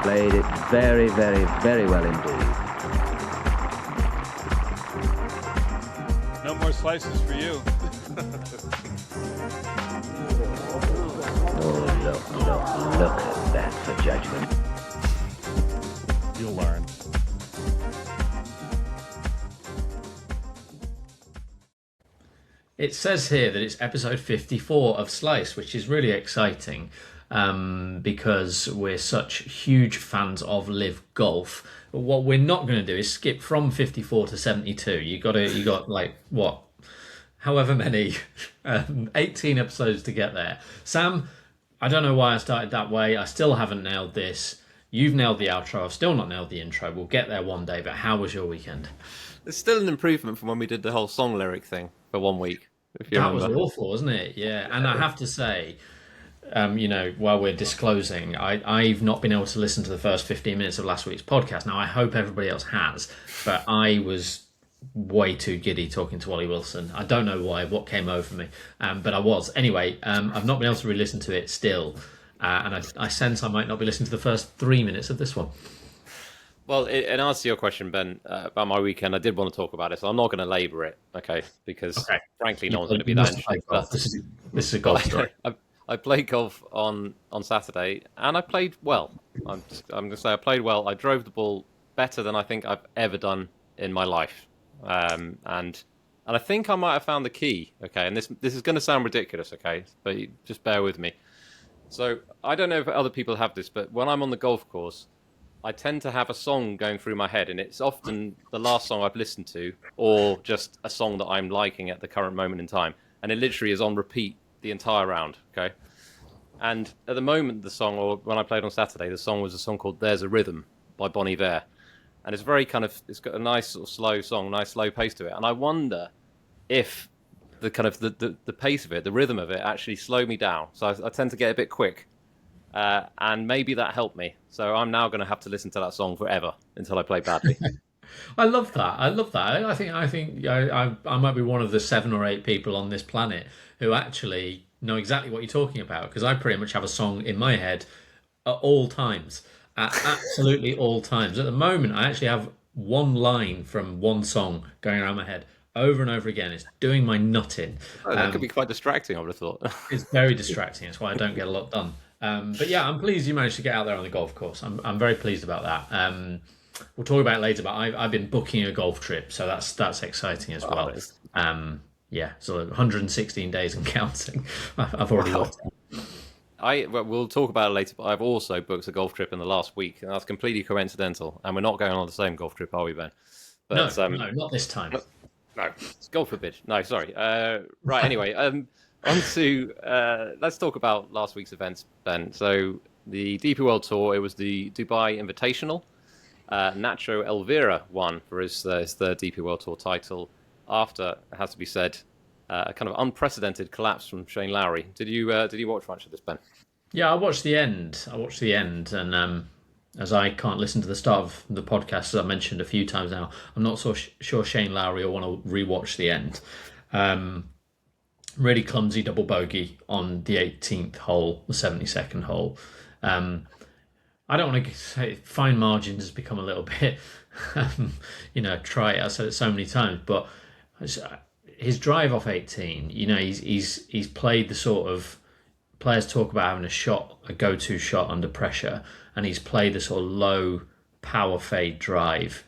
played it very, very, very well indeed. No more slices for you. Oh, look at that for judgment. You'll learn. It says here that it's episode 54 of Slice, which is really exciting because we're such huge fans of LIV Golf. But what we're not going to do is skip from 54 to 72. You got like what, however many, 18 episodes to get there. Sam, I don't know why I started that way. I still haven't nailed this. You've nailed the outro. I've still not nailed the intro. We'll get there one day. But how was your weekend? It's still an improvement from when we did the whole song lyric thing for 1 week. If you That remember. was awful, wasn't it? Yeah. And I have to say, while we're disclosing, I've not been able to listen to the first 15 minutes of last week's podcast. Now, I hope everybody else has, but I was way too giddy talking to Ollie Wilson. I don't know why, what came over me, but I was. Anyway, I've not been able to re-listen to it still, and I sense I might not be listening to the first 3 minutes of this one. Well, in answer to your question, Ben, about my weekend, I did want to talk about it, so I'm not going to labour it, okay? Because, frankly, no one's going to be that interested. This is a golf story. I played golf on Saturday, and I played well. I'm going to say I played well. I drove the ball better than I think I've ever done in my life. And I think I might have found the key, okay? And this is going to sound ridiculous, okay? But just bear with me. So, I don't know if other people have this, but when I'm on the golf course, I tend to have a song going through my head, and it's often the last song I've listened to, or just a song that I'm liking at the current moment in time. And it literally is on repeat the entire round, okay? And at the moment, the song, or when I played on Saturday, the song was a song called There's a Rhythm by Bon Iver. And it's very it's got a nice sort of slow song, nice slow pace to it. And I wonder if the kind of the pace of it, the rhythm of it actually slowed me down. So I tend to get a bit quick. And maybe that helped me. So I'm now going to have to listen to that song forever until I play badly. I love that. I think I might be one of the 7 or 8 people on this planet who actually know exactly what you're talking about, because I pretty much have a song in my head at all times, at absolutely all times. At the moment, I actually have one line from one song going around my head over and over again. It's doing my nut in. That could be quite distracting, I would have thought. It's very distracting. That's why I don't get a lot done. But yeah, I'm pleased you managed to get out there on the golf course. I'm very pleased about that. We'll talk about it later, but I've been booking a golf trip, so that's exciting as well. Yeah, so 116 days and counting. I've already looked. We'll talk about it later, but I've also booked a golf trip in the last week, and that's completely coincidental. And we're not going on the same golf trip, are we, Ben? But, no, not this time. No, it's God forbid. No, sorry. Right, anyway, on to let's talk about last week's events, Ben. So the DP World Tour, it was the Dubai Invitational. Nacho Elvira won for his third DP World Tour title after, it has to be said, a kind of unprecedented collapse from Shane Lowry. Did you watch much of this, Ben? Yeah, I watched the end, and as I can't listen to the start of the podcast, as I mentioned a few times now, I'm not so sure Shane Lowry will want to rewatch the end. Really clumsy double bogey on the 18th hole, the 72nd hole. I don't want to say fine margins has become a little bit, try it. I said it so many times, but his drive off 18, he's played the sort of, players talk about having a go-to shot under pressure, and he's played the sort of low power fade drive.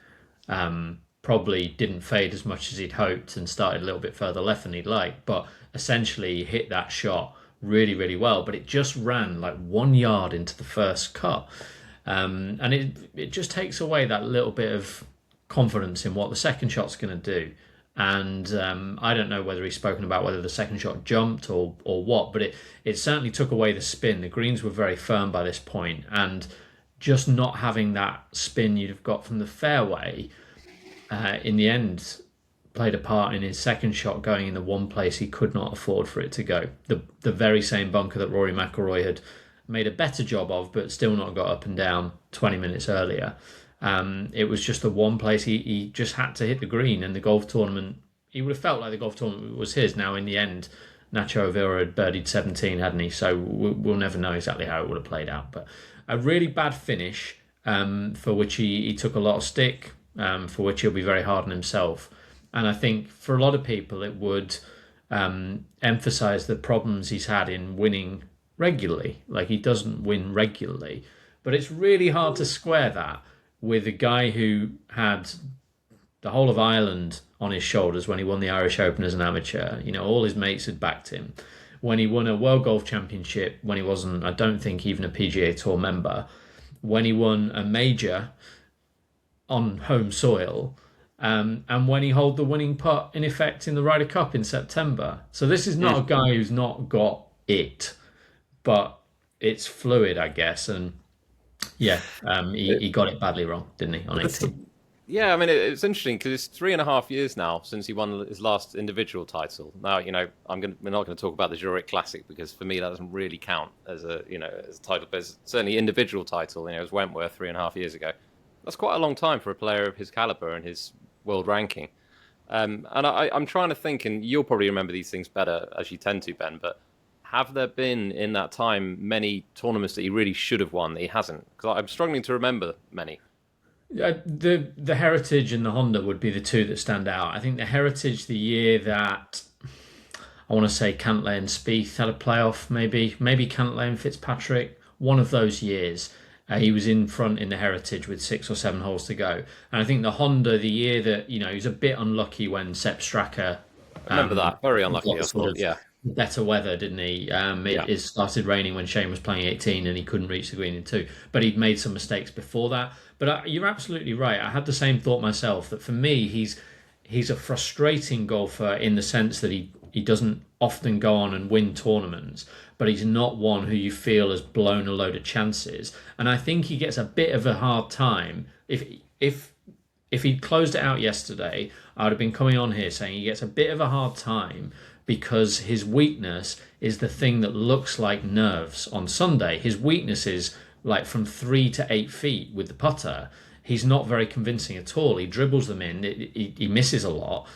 Probably didn't fade as much as he'd hoped and started a little bit further left than he'd like, but essentially he hit that shot really, really well, but it just ran like 1 yard into the first cut. And it just takes away that little bit of confidence in what the second shot's going to do. And I don't know whether he's spoken about whether the second shot jumped or what, but it certainly took away the spin. The greens were very firm by this point, and just not having that spin you'd have got from the fairway, in the end, played a part in his second shot going in the one place he could not afford for it to go. The very same bunker that Rory McIlroy had made a better job of, but still not got up and down 20 minutes earlier. It was just the one place he just had to hit the green, and the golf tournament, he would have felt like the golf tournament was his. Now, in the end, Nacho Elvira had birdied 17, hadn't he? So we'll never know exactly how it would have played out. But a really bad finish, for which he took a lot of stick, for which he'll be very hard on himself. And I think for a lot of people, it would emphasize the problems he's had in winning regularly. Like, he doesn't win regularly. But it's really hard to square that with a guy who had the whole of Ireland on his shoulders when he won the Irish Open as an amateur. You know, all his mates had backed him. When he won a World Golf Championship, when he wasn't, I don't think, even a PGA Tour member. When he won a major on home soil, and when he held the winning putt, in effect, in the Ryder Cup in September. So this is not a guy who's not got it, but it's fluid, I guess. And yeah, he got it badly wrong, didn't he, on 18? Yeah, I mean, it's interesting because it's 3.5 years now since he won his last individual title. Now, you know, we're not going to talk about the Zurich Classic because for me that doesn't really count as a title, but it's certainly individual title. You know, it was Wentworth 3.5 years ago. That's quite a long time for a player of his caliber and his world ranking. And I'm trying to think, and you'll probably remember these things better as you tend to, Ben, but have there been in that time many tournaments that he really should have won that he hasn't? Because I'm struggling to remember many. The Heritage and the Honda would be the two that stand out. I think the Heritage, the year that I want to say Cantlay and Spieth had a playoff, maybe Cantlay and Fitzpatrick, one of those years. He was in front in the Heritage with 6 or 7 holes to go. And I think the Honda, the year that, you know, he was a bit unlucky when Sepp Straka... I remember that. Very unlucky, I thought, yeah. Better weather, didn't he? It started raining when Shane was playing 18 and he couldn't reach the green in 2. But he'd made some mistakes before that. But you're absolutely right. I had the same thought myself, that for me, he's a frustrating golfer in the sense that he doesn't often go on and win tournaments, but he's not one who you feel has blown a load of chances. And I think he gets a bit of a hard time. If he'd closed it out yesterday, I would have been coming on here saying he gets a bit of a hard time because his weakness is the thing that looks like nerves on Sunday. His weakness is like from 3 to 8 feet with the putter. He's not very convincing at all. He dribbles them in. He misses a lot.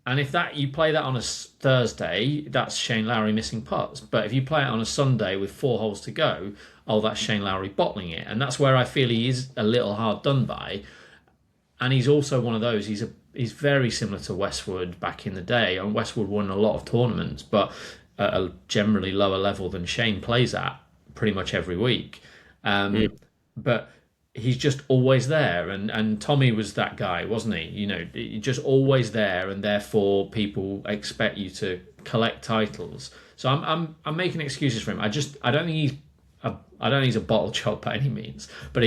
And if you play that on a Thursday, that's Shane Lowry missing putts. But if you play it on a Sunday with 4 holes to go, that's Shane Lowry bottling it. And that's where I feel he is a little hard done by. And he's also one of those. He's very similar to Westwood back in the day. And Westwood won a lot of tournaments, but at a generally lower level than Shane plays at pretty much every week. But he's just always there, and Tommy was that guy, wasn't he? You know, just always there, and therefore people expect you to collect titles. So I'm making excuses for him. I don't think he's a bottle chop by any means, but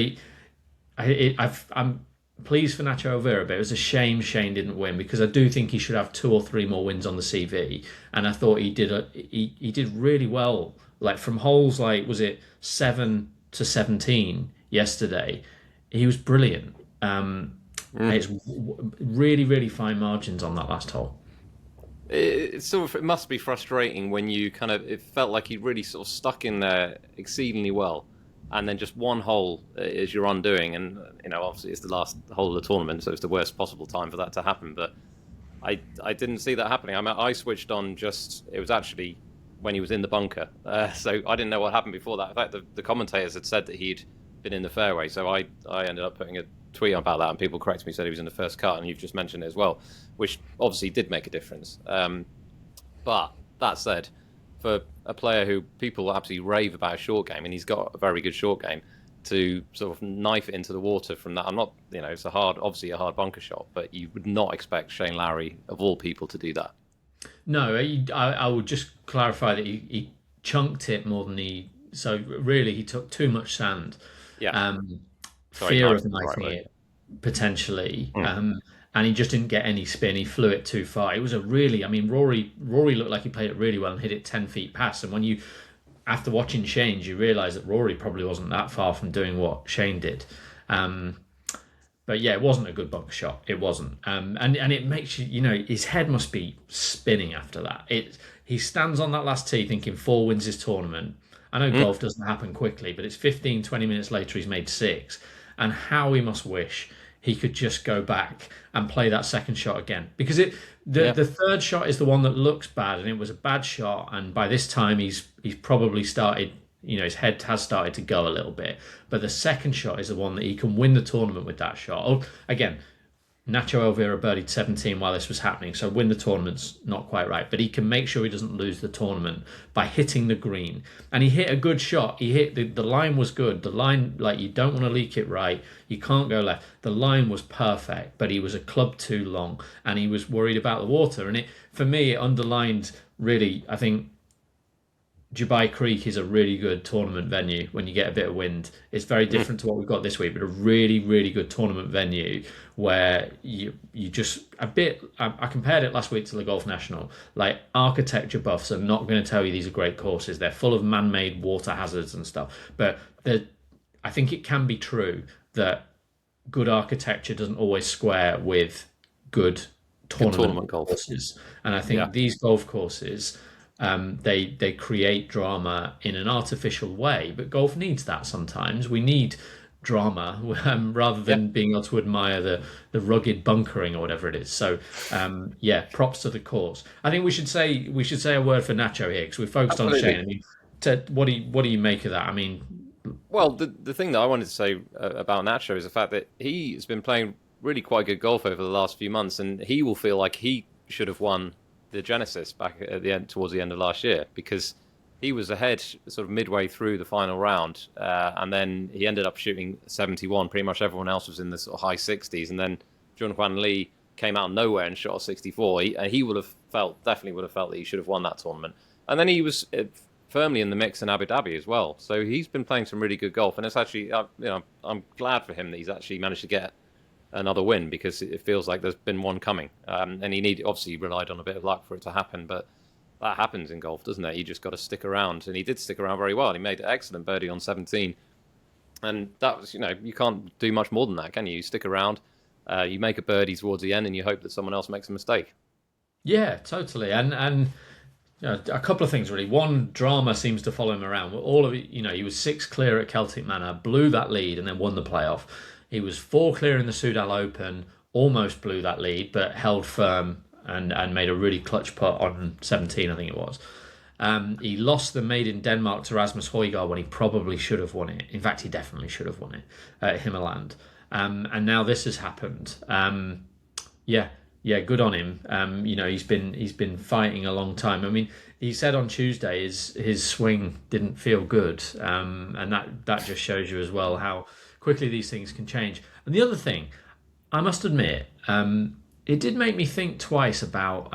I'm pleased for Nacho Elvira, but it was a shame Shane didn't win, because I do think he should have 2 or 3 more wins on the CV, and I thought he did really well. Like from holes was it 7 to 17 yesterday, he was brilliant. It's really, really fine margins on that last hole. It must be frustrating when you it felt like he really sort of stuck in there exceedingly well, and then just one hole is your undoing. And you know, obviously it's the last hole of the tournament, so it's the worst possible time for that to happen. But I didn't see that happening. I mean, I switched on it was actually when he was in the bunker, so I didn't know what happened before that. In fact, the commentators had said that he'd been in the fairway, so I ended up putting a tweet about that, and people corrected me, said he was in the first cut, and you've just mentioned it as well, which obviously did make a difference. But that said, for a player who people absolutely rave about a short game, and he's got a very good short game, to sort of knife it into the water from that, I'm not, you know, it's obviously a hard bunker shot, but you would not expect Shane Lowry, of all people, to do that. No, I would just clarify that he chunked it more than so really he took too much sand. Yeah. Fear of knifing it, potentially. And he just didn't get any spin. He flew it too far. It was Rory looked like he played it really well and hit it 10 feet past. And when you, after watching Shane's, you realise that Rory probably wasn't that far from doing what Shane did. But yeah, it wasn't a good bunker shot. It wasn't. And it makes you, you know, his head must be spinning after that. He stands on that last tee thinking 4 wins his tournament. I know golf doesn't happen quickly, but it's 15, 20 minutes later he's made 6. And how he must wish he could just go back and play that second shot again. Because the third shot is the one that looks bad, and it was a bad shot. And by this time he's probably started his head has started to go a little bit. But the second shot is the one that he can win the tournament with that shot. Oh, again, Nacho Elvira birdied 17 while this was happening, so win the tournament's not quite right. But he can make sure he doesn't lose the tournament by hitting the green. And he hit a good shot. He hit the line was good. The line, like, you don't want to leak it right. You can't go left. The line was perfect, but he was a club too long, and he was worried about the water. And for me, it underlined really, I think, Dubai Creek is a really good tournament venue when you get a bit of wind. It's very different to what we've got this week, but a really, really good tournament venue where you just a bit. I compared it last week to the Golf National. Like, architecture buffs are not going to tell you these are great courses. They're full of man-made water hazards and stuff. But I think it can be true that good architecture doesn't always square with good tournament courses. And I think these golf courses, they create drama in an artificial way, but golf needs that sometimes. We need drama rather than being able to admire the rugged bunkering or whatever it is. So props to the course. I think we should say a word for Nacho here, because we focused on Shane. I mean, what do you make of that? I mean, well, the thing that I wanted to say about Nacho is the fact that he has been playing really quite good golf over the last few months, and he will feel like he should have won the Genesis back at the end, towards the end of last year, because he was ahead sort of midway through the final round, and then he ended up shooting 71. Pretty much everyone else was in the sort of high 60s, and then Junhwan Lee came out of nowhere and shot a 64. He definitely would have felt that he should have won that tournament. And then he was firmly in the mix in Abu Dhabi as well. So he's been playing some really good golf, and it's actually, I'm glad for him that he's actually managed to get another win, because it feels like there's been one coming. And obviously relied on a bit of luck for it to happen, but that happens in golf, doesn't it? You just got to stick around, and he did stick around very well. He made an excellent birdie on 17, and that was, you can't do much more than that, can you? You stick around, you make a birdie towards the end, and you hope that someone else makes a mistake. Yeah, totally. And a couple of things really. One, drama seems to follow him around. All of it, he was 6 clear at Celtic Manor, blew that lead, and then won the playoff. He was 4 clear in the Soudal Open, almost blew that lead, but held firm and made a really clutch putt on 17, I think it was. He lost the Made in Denmark to Rasmus Højgaard when he probably should have won it. In fact, he definitely should have won it at Himmerland. And now this has happened. Good on him. He's been fighting a long time. I mean, he said on Tuesday his swing didn't feel good, and that just shows you as well how quickly these things can change. And the other thing, I must admit, it did make me think twice about.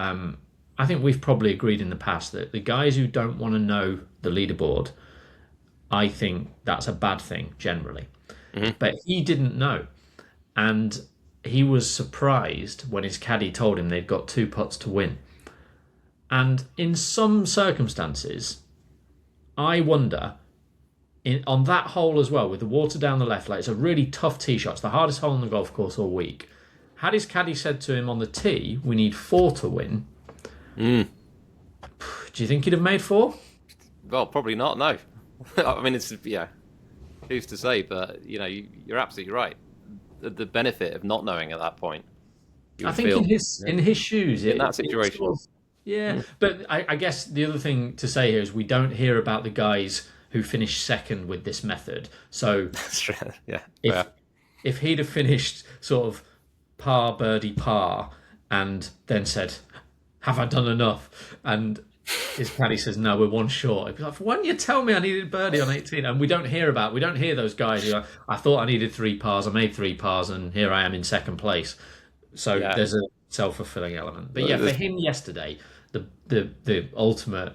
I think we've probably agreed in the past that the guys who don't want to know the leaderboard, I think that's a bad thing generally. Mm-hmm. But he didn't know, and he was surprised when his caddy told him they'd got 2 putts to win. And in some circumstances, I wonder, on that hole as well, with the water down the left, like, it's a really tough tee shot. It's the hardest hole on the golf course all week. Had his caddy said to him on the tee, we need 4 to win, do you think he'd have made 4? Well, probably not, no. I mean, who's to say, but, you're absolutely right. The benefit of not knowing at that point. I think in his shoes, in that situation. But I guess the other thing to say here is we don't hear about the guys who finished second with this method. So that's true. Yeah. If he'd have finished sort of par, birdie, par, and then said, "Have I done enough?" and his caddy says, "No, we're 1 short." He'd be like, "Why didn't you tell me I needed birdie on 18?" And we don't hear those guys who are, I thought I needed 3 pars, I made 3 pars, and here I am in second place. So there's a self-fulfilling element. But for him yesterday, the ultimate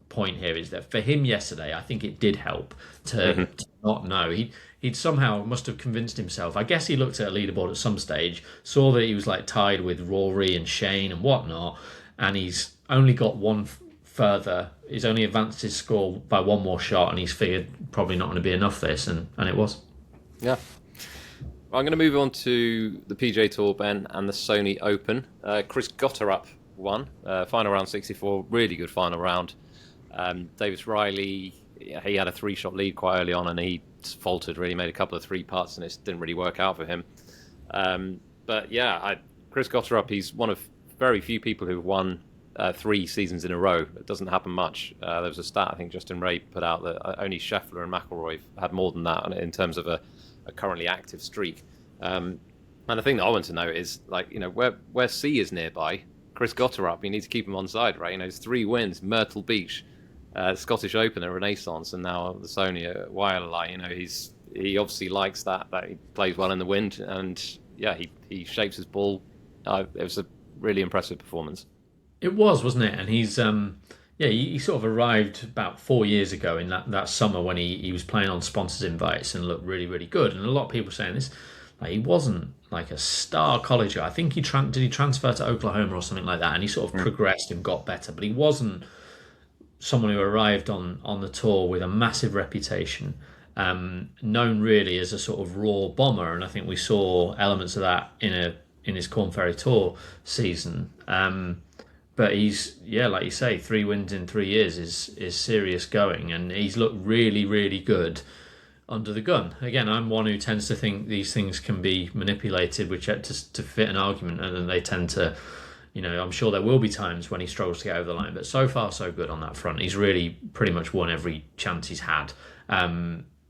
point here is that for him yesterday, I think it did help to not know. He'd somehow must have convinced himself. I guess he looked at a leaderboard at some stage, saw that he was like tied with Rory and Shane and whatnot, and he's only got 1 further. He's only advanced his score by 1 more shot, and he's figured probably not going to be enough this, and it was. Yeah. Well, I'm going to move on to the PGA Tour, Ben, and the Sony Open. Chris Gotterup won. Final round 64, really good final round. Davis Riley, he had a 3-shot lead quite early on, and he faltered, really made a couple of 3 putts, and it didn't really work out for him. Chris Gotterup, he's one of very few people who've won 3 seasons in a row. It doesn't happen much. There was a stat I think Justin Ray put out that only Scheffler and McIlroy had more than that in terms of a currently active streak. And the thing that I want to know is, like, where C is nearby, Chris Gotterup, you need to keep him on side, right? His 3 wins, Myrtle Beach, Scottish Open at Renaissance, and now the Sony at Wyoming. He obviously likes that he plays well in the wind, and yeah, he shapes his ball. It was a really impressive performance. It was, wasn't it? And he's he sort of arrived about 4 years ago in that summer when he was playing on sponsors invites and looked really, really good. And a lot of people saying this, like, he wasn't like a star college guy. I think did he transfer to Oklahoma or something like that, and he sort of progressed and got better, but he wasn't someone who arrived on the tour with a massive reputation, known really as a sort of raw bomber. And I think we saw elements of that in his Corn Ferry Tour season. But he's, like you say, 3 wins in 3 years is serious going, and he's looked really, really good under the gun. Again, I'm one who tends to think these things can be manipulated to fit an argument, and then they tend to, I'm sure there will be times when he struggles to get over the line, but so far so good on that front. He's really pretty much won every chance he's had. I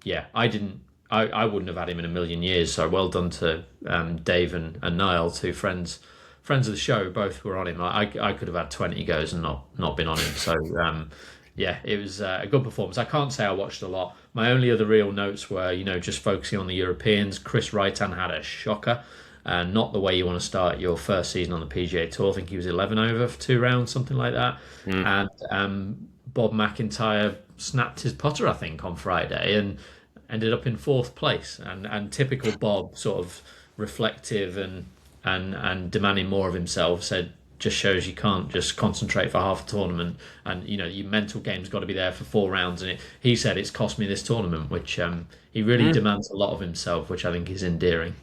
wouldn't have had him in a million years, so well done to Dave and Niall, 2 friends of the show. Both were on him. I could have had 20 goes and not been on him. So it was a good performance. I can't say I watched a lot. My only other real notes were, just focusing on the Europeans. Chris Rytan had a shocker. Not the way you want to start your first season on the PGA Tour. I think he was 11 over for 2 rounds, something like that. And Bob McIntyre snapped his putter, I think, on Friday and ended up in 4th place. And typical Bob, sort of reflective and demanding more of himself, said, just shows you can't just concentrate for half a tournament, and your mental game's got to be there for 4 rounds. And he said it's cost me this tournament, which he really demands a lot of himself, which I think is endearing.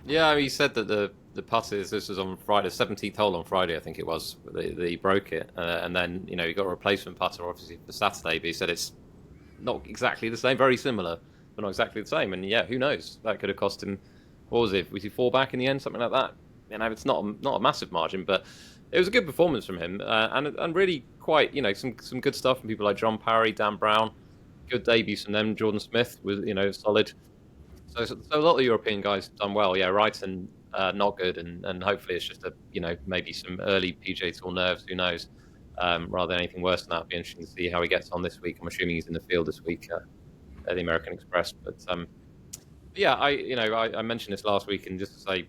Yeah, he said that the putters, this was on Friday, 17th hole on Friday, I think it was, that he broke it, and then he got a replacement putter obviously for Saturday, but he said it's not exactly the same, very similar, but not exactly the same. And yeah, who knows, that could have cost him, what was it, was he 4 back in the end, something like that? It's not a massive margin, but it was a good performance from him, and really quite, some good stuff from people like John Parry, Dan Brown, good debuts from them. Jordan Smith was, solid. So a lot of the European guys done well. Yeah, Wrighton not good, and hopefully it's just maybe some early PGA Tour nerves. Who knows? Rather than anything worse than that. It'll be interesting to see how he gets on this week. I'm assuming he's in the field this week at the American Express, but. Yeah, I mentioned this last week, and just to say,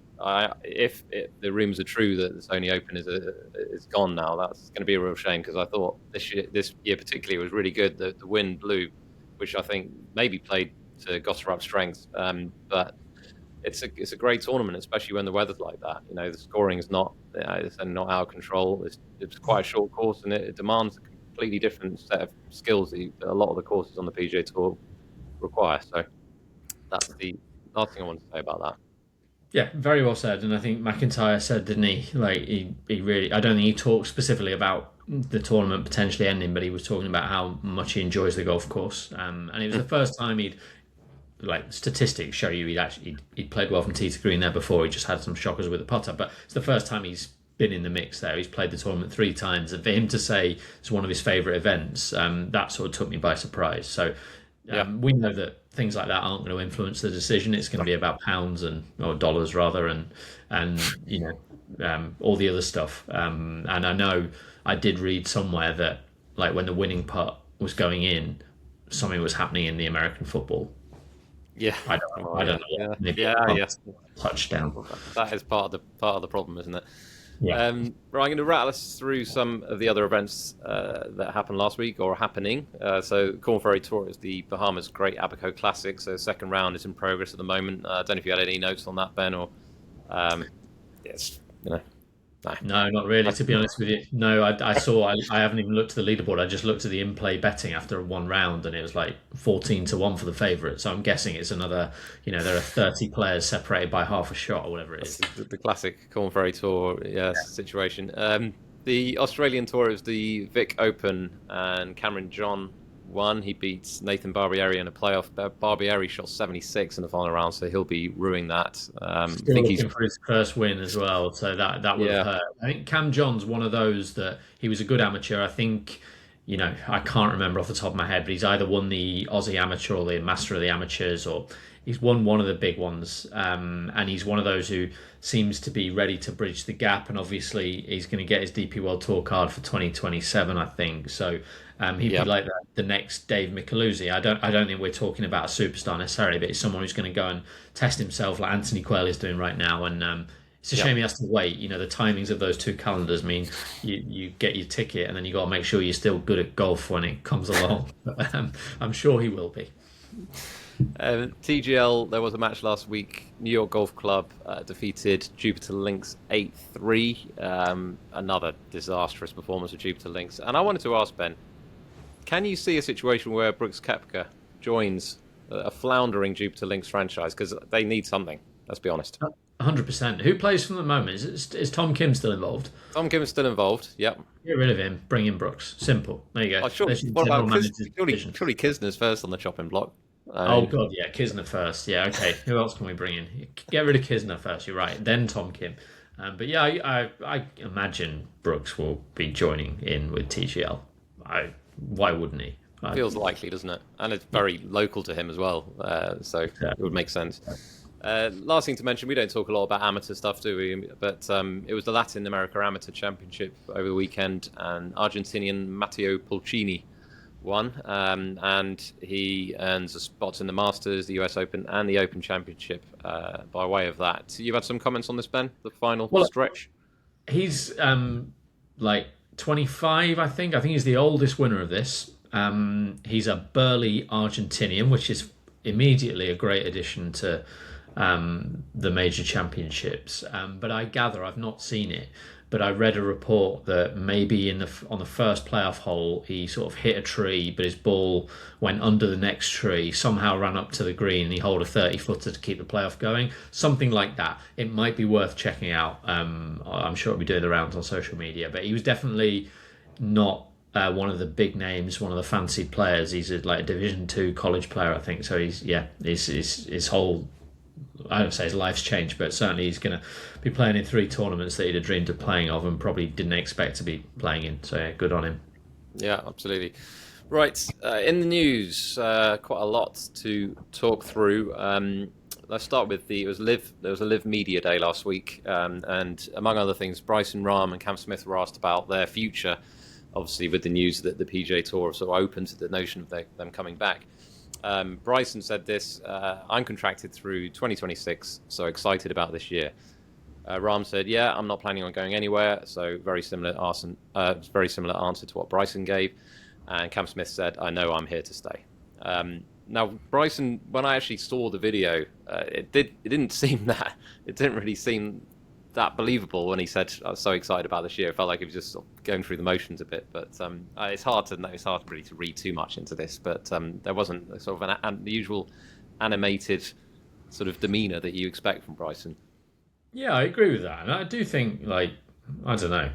if the rumours are true that the Sony Open is gone now, that's going to be a real shame, because I thought this year particularly was really good. The wind blew, which I think maybe played to Gotterup's strengths, but it's a great tournament, especially when the weather's like that. The scoring is not it's not out of control. It's quite a short course, and it demands a completely different set of skills that a lot of the courses on the PGA Tour require. So. That's the last thing I want to say about that. Yeah, very well said. And I think McIntyre said, didn't he? Like he really, I don't think he talked specifically about the tournament potentially ending, but he was talking about how much he enjoys the golf course. And it was the first time statistics show you he'd played well from tee to green there before. He just had some shockers with the putter, but it's the first time he's been in the mix there. He's played the tournament 3 times, and for him to say it's one of his favourite events, that sort of took me by surprise. So we know that things like that aren't going to influence the decision. It's going to be about pounds or dollars rather, and all the other stuff. And I know I did read somewhere that like when the winning putt was going in, something was happening in the American football. Yeah, I don't know. Yeah. Maybe touchdown. That is part of the problem, isn't it? Yeah. Right, I'm going to rattle us through some of the other events that happened last week or are happening. So Corn Ferry Tour is the Bahamas Great Abaco Classic. So 2nd round is in progress at the moment. I don't know if you had any notes on that, Ben, or yes, No, not really, to be honest with you. No, I haven't even looked at the leaderboard. I just looked at the in-play betting after 1 round, and it was like 14-1 for the favourite. So I'm guessing it's another, there are 30 players separated by half a shot or whatever it is. The classic Corn Ferry Tour situation. The Australian Tour is the Vic Open, and Cameron John won. He beats Nathan Barbieri in a playoff. Barbieri shot 76 in the final round, so he'll be ruining that. I Still think looking for his first win as well, so that would have hurt. I think Cam John's one of those that he was a good amateur. I think, I can't remember off the top of my head, but he's either won the Aussie Amateur or the Master of the Amateurs, or he's won one of the big ones. And he's one of those who seems to be ready to bridge the gap. And obviously, he's going to get his DP World Tour card for 2027, I think. So he'd be like the next Dave Micheluzzi. I don't think we're talking about a superstar necessarily, but he's someone who's going to go and test himself like Anthony Quayle is doing right now. And it's a shame he has to wait. The timings of those two calendars mean you get your ticket and then you got to make sure you're still good at golf when it comes along. But I'm sure he will be. TGL, there was a match last week. New York Golf Club defeated Jupiter Links 8-3. Another disastrous performance of Jupiter Links. And I wanted to ask Ben, can you see a situation where Brooks Koepka joins a floundering Jupiter Links franchise? Because they need something, let's be honest. 100%. Who plays from the moment? Is Tom Kim still involved? Tom Kim is still involved, yep. Get rid of him, bring in Brooks. Simple. There you go. Surely Kisner's first on the chopping block. Oh, God, yeah. Kisner first. Yeah, okay. Who else can we bring in? Get rid of Kisner first, you're right. Then Tom Kim. But yeah, I imagine Brooks will be joining in with TGL. Why wouldn't he? Feels likely, doesn't it? And it's very local to him as well, so it would make sense. Last thing to mention, we don't talk a lot about amateur stuff, do we? But it was the Latin America Amateur Championship over the weekend, and Argentinian Matteo Pulcini won, and he earns a spot in the Masters, the US Open, and the Open Championship by way of that. You've had some comments on this, Ben? The final stretch? He's like 25, I think. I think he's the oldest winner of this. He's a burly Argentinian, which is immediately a great addition to the major championships. But I gather, I've not seen it, but I read a report that maybe on the first playoff hole, he sort of hit a tree, but his ball went under the next tree, somehow ran up to the green, and he holed a 30-footer to keep the playoff going. Something like that. It might be worth checking out. I'm sure it'll be doing the rounds on social media, but he was definitely not one of the big names, one of the fancied players. He's like a Division 2 college player, I think. So his whole, I don't say his life's changed, but certainly he's going to be playing in 3 tournaments that he'd have dreamed of playing of and probably didn't expect to be playing in. So yeah, good on him. Yeah, absolutely. Right, in the news, quite a lot to talk through. Let's start with there was a LIV Media Day last week, and among other things, Bryson, Rahm and Cam Smith were asked about their future, obviously with the news that the PGA Tour sort of open to the notion of them coming back. Bryson said this, I'm contracted through 2026, so excited about this year. Rahm said, yeah, I'm not planning on going anywhere, so very similar answer to what Bryson gave. And Cam Smith said, I know I'm here to stay. Now, Bryson, when I actually saw the video, it didn't really seem that believable when he said, I was so excited about this year. It felt like he was just sort of going through the motions a bit, but it's hard really to read too much into this, but there wasn't sort of the usual animated sort of demeanour that you expect from Bryson. Yeah, I agree with that. And I do think, I don't know,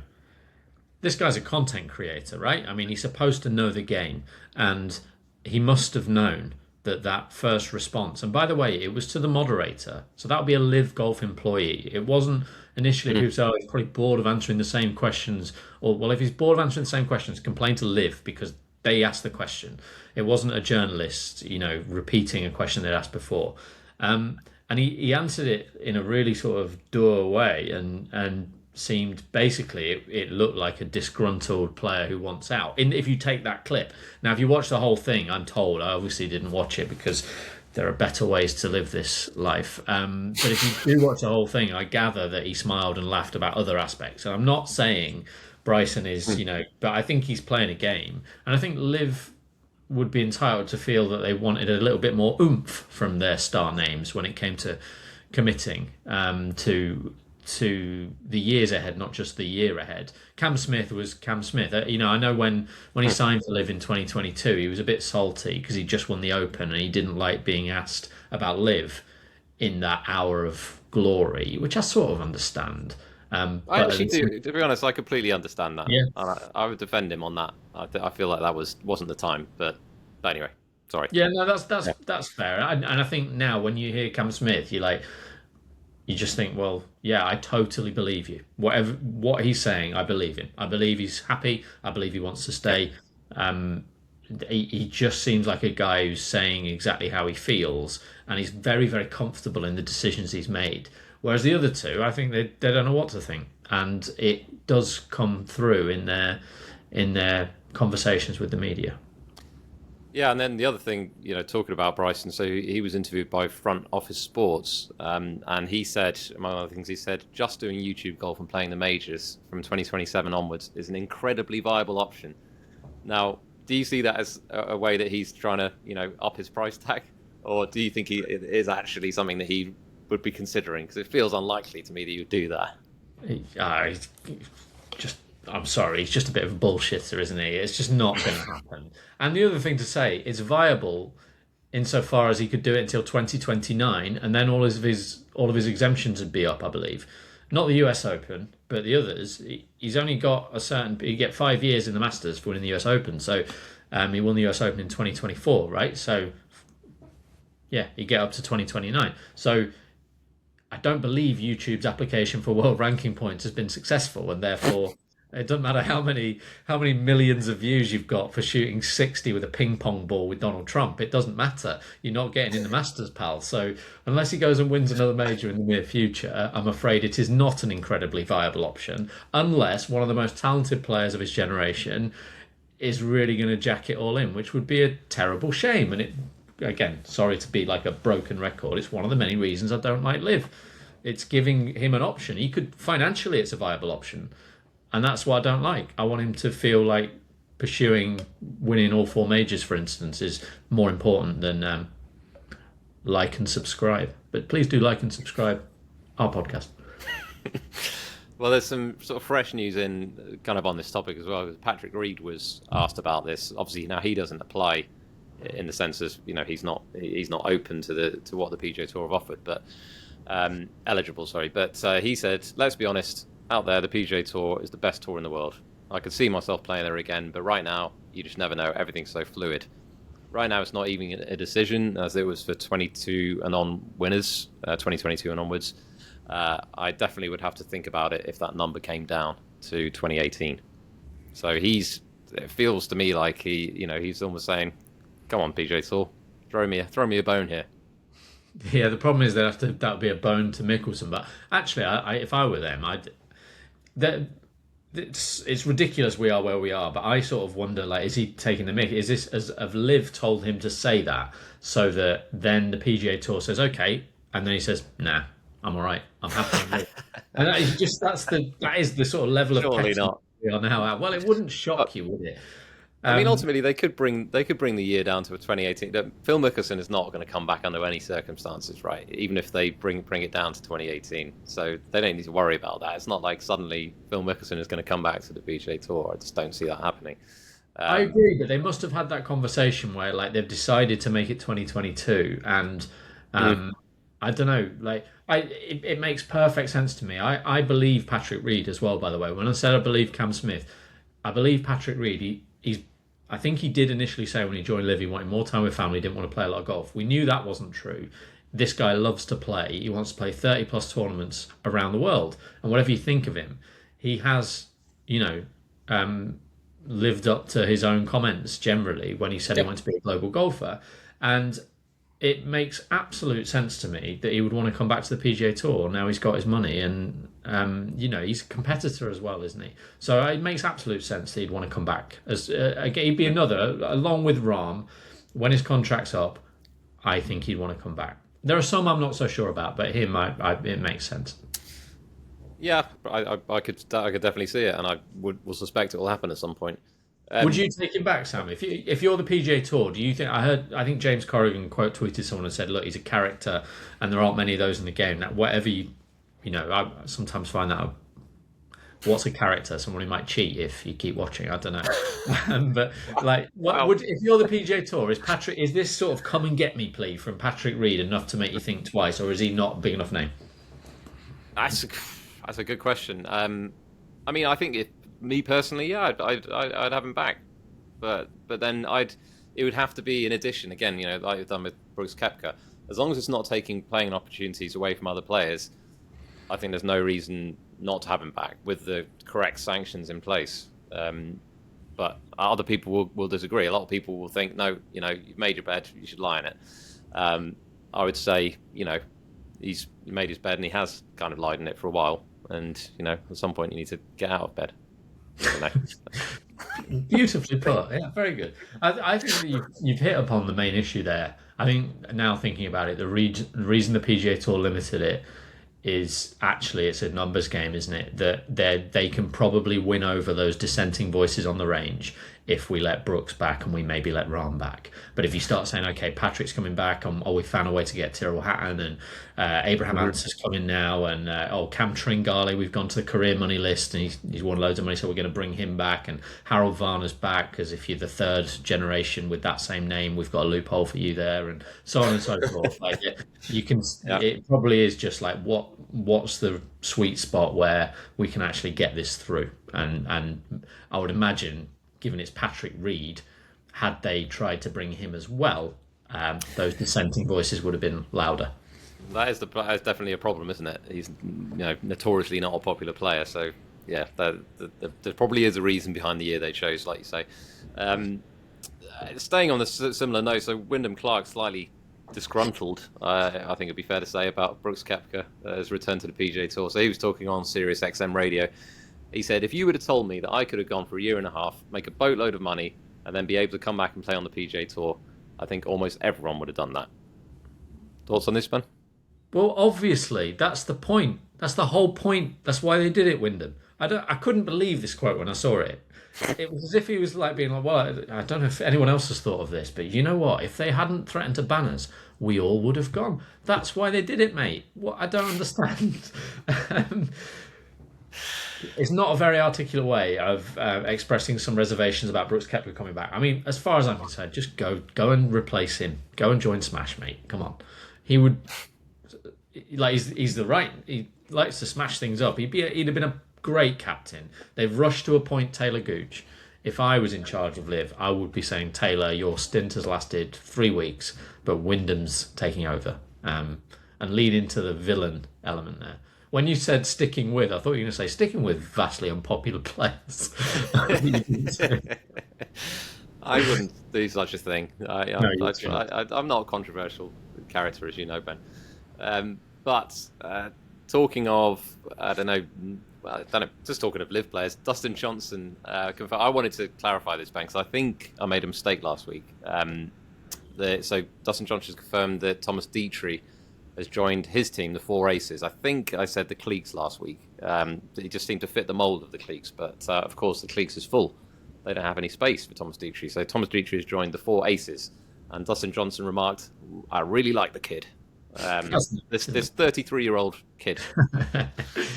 this guy's a content creator, right? I mean, he's supposed to know the game, and he must have known that first response, and by the way, it was to the moderator, so that would be a LIV Golf employee. It wasn't initially people say, he's probably bored of answering the same questions, or, well, if he's bored of answering the same questions, complain to LIV because they asked the question. It wasn't a journalist, repeating a question they'd asked before. And he answered it in a really sort of dour way, and seemed basically, it looked like a disgruntled player who wants out. If you take that clip. Now, if you watch the whole thing, I'm told, I obviously didn't watch it because there are better ways to live this life. But if you do watch the whole thing, I gather that he smiled and laughed about other aspects. And I'm not saying Bryson is, but I think he's playing a game. And I think LIV would be entitled to feel that they wanted a little bit more oomph from their star names when it came to committing to the years ahead, not just the year ahead. Cam Smith was Cam Smith. I know when he signed to LIV in 2022, he was a bit salty because he just won the Open and he didn't like being asked about LIV in that hour of glory, which I sort of understand. I actually do. To be honest, I completely understand that. Yeah. I would defend him on that. I feel like that wasn't the time, but But anyway, sorry. Yeah, no, that's fair. And I think now when you hear Cam Smith, you just think, well, yeah, I totally believe you. What he's saying, I believe him. I believe he's happy. I believe he wants to stay. He just seems like a guy who's saying exactly how he feels, and he's very, very comfortable in the decisions he's made. Whereas the other two, I think they don't know what to think, and it does come through in their conversations with the media. Yeah, and then the other thing, talking about Bryson, so he was interviewed by Front Office Sports, and he said, among other things, just doing YouTube golf and playing the majors from 2027 onwards is an incredibly viable option. Now, do you see that as a way that he's trying to, up his price tag? Or do you think it is actually something that he would be considering? Because it feels unlikely to me that you would do that. I'm sorry, he's just a bit of a bullshitter, isn't he? It's just not going to happen. And the other thing to say, it's viable insofar as he could do it until 2029, and then all of his exemptions would be up, I believe. Not the US Open, but the others. He's only got you get 5 years in the Masters for winning the US Open. So he won the US Open in 2024, right? So yeah, you get up to 2029. So I don't believe YouTube's application for world ranking points has been successful, and therefore it doesn't matter how many millions of views you've got for shooting 60 with a ping pong ball with Donald Trump. It doesn't matter. You're not getting in the Masters, pal. So unless he goes and wins another major in the near future, I'm afraid it is not an incredibly viable option, unless one of the most talented players of his generation is really going to jack it all in, which would be a terrible shame. And it, again, sorry to be like a broken record, it's one of the many reasons I don't like LIV. It's giving him an option. He could, financially, it's a viable option. And that's what I don't like. I want him to feel like pursuing winning all 4 majors, for instance, is more important than like and subscribe. But please do like and subscribe our podcast. Well, there's some sort of fresh news in kind of on this topic as well. Patrick Reed was asked about this. Obviously, now he doesn't apply in the sense of he's not open to what the PGA Tour have offered, but eligible. Sorry, but he said, let's be honest. Out there, the PGA Tour is the best tour in the world. I could see myself playing there again, but right now, you just never know. Everything's so fluid. Right now, it's not even a decision, as it was for 22 and on winners, 2022 and onwards. I definitely would have to think about it if that number came down to 2018. So it feels to me like he's almost saying, "Come on, PGA Tour, throw me a bone here." Yeah, the problem is that would be a bone to Mickelson. But actually, if I were them, it's ridiculous we are where we are, but I sort of wonder, like, is he taking the mick? Is this as of LIV told him to say that so that then the PGA Tour says okay, and then he says, nah, I'm all right, I'm happy. And that is the sort of level Surely of not. we are now at. Well, it wouldn't shock you, would it? I mean, ultimately, they could bring the year down to a 2018. Phil Mickelson is not going to come back under any circumstances, right? Even if they bring it down to 2018, so they don't need to worry about that. It's not like suddenly Phil Mickelson is going to come back to the PGA Tour. I just don't see that happening. I agree, but they must have had that conversation where, like, they've decided to make it 2022, and I don't know, like, it makes perfect sense to me. I believe Patrick Reed as well. By the way, when I said I believe Cam Smith, I believe Patrick Reed. I think he did initially say when he joined LIV he wanted more time with family, didn't want to play a lot of golf. We knew that wasn't true. This guy loves to play. He wants to play 30 plus tournaments around the world. And whatever you think of him, he has, lived up to his own comments generally when he said he wanted to be a global golfer. And it makes absolute sense to me that he would want to come back to the PGA Tour. Now he's got his money and, he's a competitor as well, isn't he? So it makes absolute sense that he'd want to come back. He'd be another, along with Rahm, when his contract's up, I think he'd want to come back. There are some I'm not so sure about, but him, it makes sense. Yeah, I could definitely see it, and I will suspect it will happen at some point. Would you take him back, Sam? If you're the PGA Tour, do you think? I think James Corrigan quote tweeted someone and said, "Look, he's a character, and there aren't many of those in the game." That whatever I sometimes find that what's a character? Someone who might cheat if you keep watching. I don't know, but like, if you're the PGA Tour, is this sort of come and get me plea from Patrick Reed enough to make you think twice, or is he not a big enough name? That's a good question. I mean, I think me personally, yeah, I'd have him back, but then it would have to be in addition. Again, like you've done with Brooks Koepka. As long as it's not taking playing opportunities away from other players, I think there's no reason not to have him back with the correct sanctions in place. But other people will disagree. A lot of people will think, no, you've made your bed, you should lie in it. I would say, he's made his bed and he has kind of lied in it for a while. And, at some point you need to get out of bed. Beautifully put. Yeah, very good. I think that you've hit upon the main issue there. I think now thinking about it, the reason the PGA Tour limited it is actually it's a numbers game, isn't it? That they can probably win over those dissenting voices on the range if we let Brooks back and we maybe let Rahm back. But if you start saying, okay, Patrick's coming back, we found a way to get Tyrrell Hatton, and Abraham Answer's coming now, and Cam Tringale, we've gone to the career money list and he's won loads of money, so we're going to bring him back, and Harold Varner's back because if you're the third generation with that same name, we've got a loophole for you there, and so on and so forth. Like you can, it probably is just like what's the sweet spot where we can actually get this through, and I would imagine, given it's Patrick Reed, had they tried to bring him as well, those dissenting voices would have been louder. That is definitely a problem, isn't it? He's notoriously not a popular player, so yeah, there probably is a reason behind the year they chose, like you say. Staying on the similar note, so Wyndham Clark slightly disgruntled, I think it'd be fair to say, about Brooks Koepka has returned to the PGA Tour. So he was talking on Sirius XM radio. He said, if you would have told me that I could have gone for a year and a half, make a boatload of money, and then be able to come back and play on the PGA Tour, I think almost everyone would have done that. Thoughts on this, Ben? Well, obviously, that's the point. That's the whole point. That's why they did it, Wyndham. I couldn't believe this quote when I saw it. It was as if he was like being like, well, I don't know if anyone else has thought of this, but you know what? If they hadn't threatened to ban us, we all would have gone. That's why they did it, mate. What I don't understand. It's not a very articulate way of expressing some reservations about Brooks Koepka coming back. I mean, as far as I'm concerned, just go and replace him. Go and join Smash, mate. Come on. He would, like, he's the right. He likes to smash things up. He'd have been a great captain. They've rushed to appoint Taylor Gooch. If I was in charge of LIV, I would be saying, Taylor, your stint has lasted 3 weeks, but Wyndham's taking over, and lean into the villain element there. When you said sticking with, I thought you were going to say sticking with vastly unpopular players. I wouldn't do such a thing. I'm not a controversial character, as you know, Ben. But talking of, just talking of LIV players, Dustin Johnson, I wanted to clarify this, Ben, because I think I made a mistake last week. So Dustin Johnson has confirmed that Thomas Detry has joined his team, the Four Aces. I think I said the Cliques last week. He just seemed to fit the mould of the Cliques, but of course the Cliques is full. They don't have any space for Thomas Detry. So Thomas Detry has joined the Four Aces, and Dustin Johnson remarked, I really like the kid. This 33-year-old kid.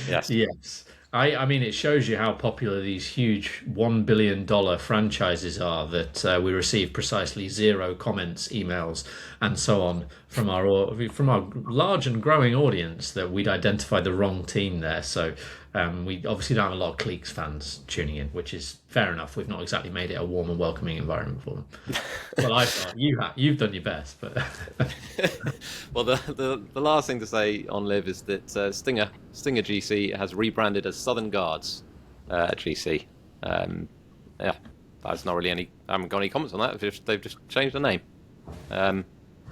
Yes. I mean, it shows you how popular these huge $1 billion franchises are, that we receive precisely 0 comments, emails, and so on from our large and growing audience that we'd identified the wrong team there. So we obviously don't have a lot of Cliques fans tuning in, which is fair enough. We've not exactly made it a warm and welcoming environment for them. Well, I thought you've done your best, but well, the last thing to say on LIV is that Stinger GC has rebranded as Southern Guards GC. That's not really any. I haven't got any comments on that. They've just changed the name,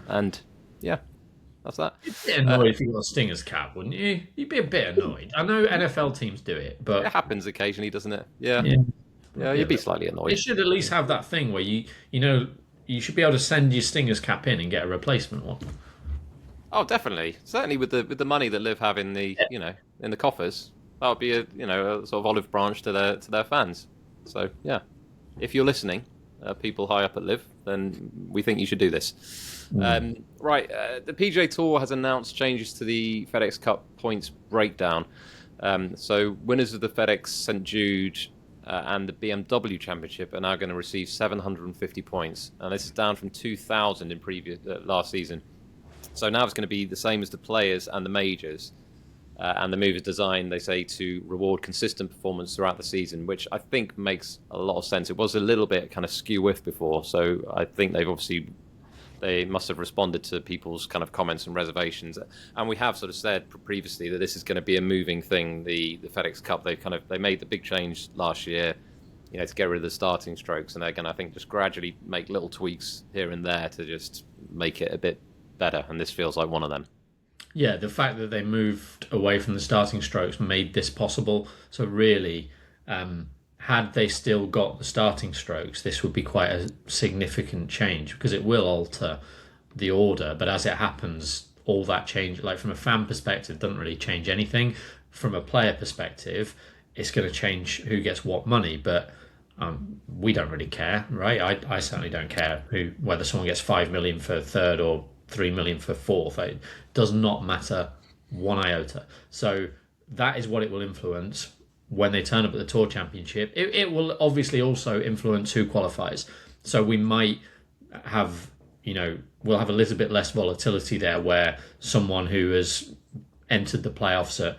and yeah. That's that. You'd be annoyed if you got a Stinger's cap, wouldn't you? You'd be a bit annoyed. I know NFL teams do it, but it happens occasionally, doesn't it? Yeah, you'd be slightly annoyed. It should at least have that thing where you should be able to send your Stinger's cap in and get a replacement one. Oh, definitely. Certainly with the money that LIV have in the in the coffers, that would be a sort of olive branch to their fans. So yeah, if you're listening, people high up at LIV, then we think you should do this. Right, the PGA Tour has announced changes to the FedExCup points breakdown. So winners of the FedEx St. Jude and the BMW Championship are now going to receive 750 points, and this is down from 2,000 in last season. So now it's going to be the same as the Players and the Majors. And the move is designed, they say, to reward consistent performance throughout the season, which I think makes a lot of sense. It was a little bit kind of skew-whiff before, so I think they must have responded to people's kind of comments and reservations. And we have sort of said previously that this is going to be a moving thing. The FedExCup, they made the big change last year, to get rid of the starting strokes, and they're going to, I think, just gradually make little tweaks here and there to just make it a bit better. And this feels like one of them. Yeah, the fact that they moved away from the starting strokes made this possible. So really, had they still got the starting strokes, this would be quite a significant change, because it will alter the order. But as it happens, all that change, like from a fan perspective, doesn't really change anything. From a player perspective, it's going to change who gets what money. But we don't really care, right? I certainly don't care whether someone gets 5 million for third or 3 million for fourth. It does not matter one iota. So that is what it will influence when they turn up at the Tour Championship. It will obviously also influence who qualifies. So we might have, we'll have a little bit less volatility there, where someone who has entered the playoffs at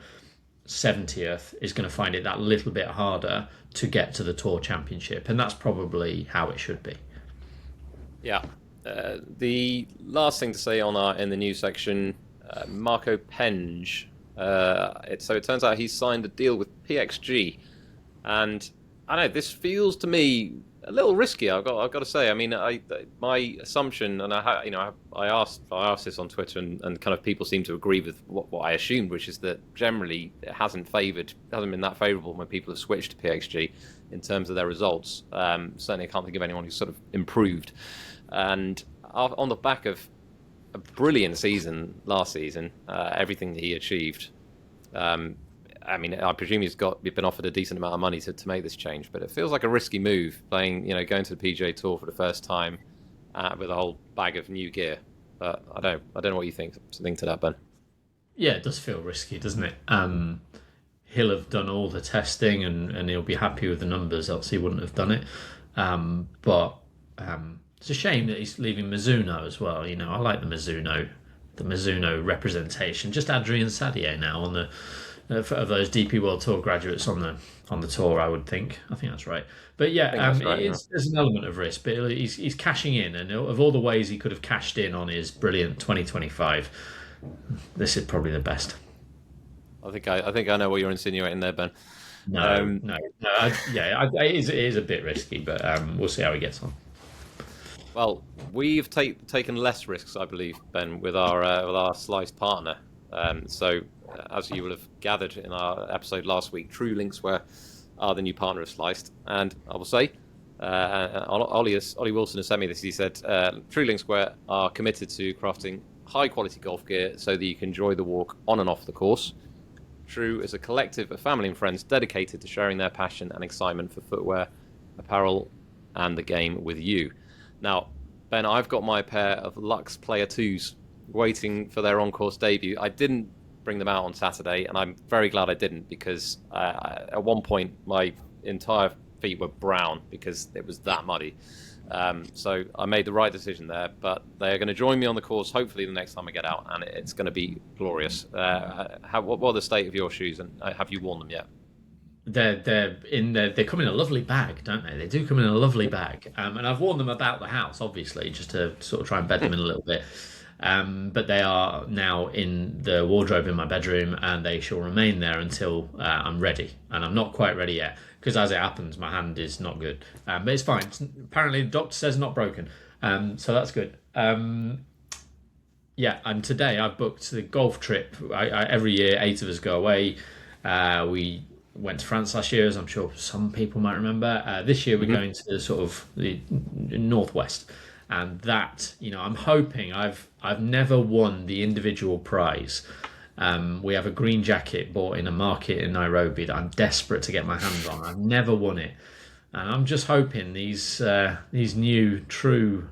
70th is going to find it that little bit harder to get to the Tour Championship. And that's probably how it should be. Yeah. The last thing to say in the news section, Marco Penge. So it turns out he's signed a deal with PXG, and I know this feels to me a little risky. I've got to say. I mean, my assumption, and I asked this on Twitter, and kind of people seem to agree with what I assumed, which is that generally it hasn't been that favourable when people have switched to PXG in terms of their results. Certainly, I can't think of anyone who's sort of improved. And on the back of a brilliant season last season, everything that he achieved, I mean, I presume he's been offered a decent amount of money to make this change, but it feels like a risky move, going to the PGA Tour for the first time with a whole bag of new gear. But I don't know what you think to that, Ben. Yeah, it does feel risky, doesn't it? He'll have done all the testing and he'll be happy with the numbers, else he wouldn't have done it. But it's a shame that he's leaving Mizuno as well. I like the Mizuno representation. Just Adrian Sadier now on the of those DP World Tour graduates on the tour, I would think. I think that's right. But yeah, there's an element of risk, but he's cashing in, and of all the ways he could have cashed in on his brilliant 2025, this is probably the best. I think I know what you're insinuating there, Ben. No. It is a bit risky, but we'll see how he gets on. Well, we've taken less risks, I believe, Ben, with our sliced partner. So, as you will have gathered in our episode last week, True Linkswear are the new partner of Sliced. And I will say, Ollie Wilson has sent me this. He said, True Linkswear are committed to crafting high-quality golf gear so that you can enjoy the walk on and off the course. True is a collective of family and friends dedicated to sharing their passion and excitement for footwear, apparel, and the game with you. Now, Ben, I've got my pair of Lux Player 2s waiting for their on-course debut. I didn't bring them out on Saturday, and I'm very glad I didn't, because at one point my entire feet were brown because it was that muddy. So I made the right decision there, but they're going to join me on the course hopefully the next time I get out, and it's going to be glorious. What are the state of your shoes, and have you worn them yet? They come in a lovely bag, don't they? They do come in a lovely bag, and I've worn them about the house, obviously, just to sort of try and bed them in a little bit. But they are now in the wardrobe in my bedroom, and they shall remain there until I'm ready. And I'm not quite ready yet, because as it happens, my hand is not good. But it's fine. Apparently, the doctor says not broken, so that's good. And today I've booked the golf trip. Every year, 8 of us go away. We went to France last year, as I'm sure some people might remember. This year we're going to sort of the northwest, and that, I'm hoping I've never won the individual prize. We have a green jacket bought in a market in Nairobi that I'm desperate to get my hands on. I've never won it, and I'm just hoping these new True